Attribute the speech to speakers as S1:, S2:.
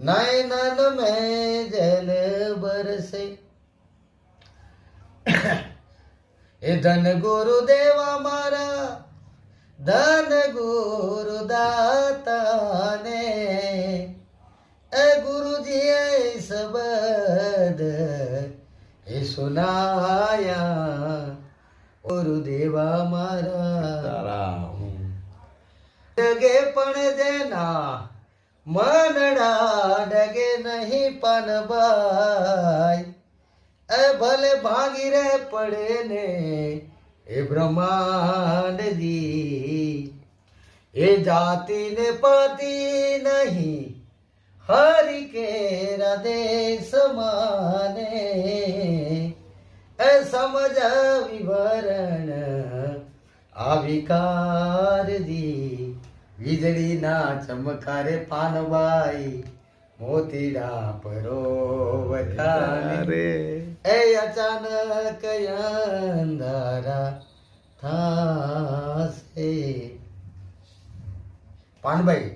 S1: नैनन में जल बरसे। ए धन गुरुदेवा मारा, धन गुरुदाता ने, ए गुरुजी ए शब्द ए सुनाया, गुरुदेवा मारा। डगे पण देना मनड़ा डगे नहीं पनबाई, ए भले भागी रे पड़े ने ए ब्रह्मांड दी, ए जाति ने पाती नहीं हरि के हृदय समाने, ए समझ विवरण आविकार दी, વીજળી ના ચમકારે પાનબાઈ મોતીડા પરોવતાને, એ અચાનક અંધારા થાશે. પાનબાઈ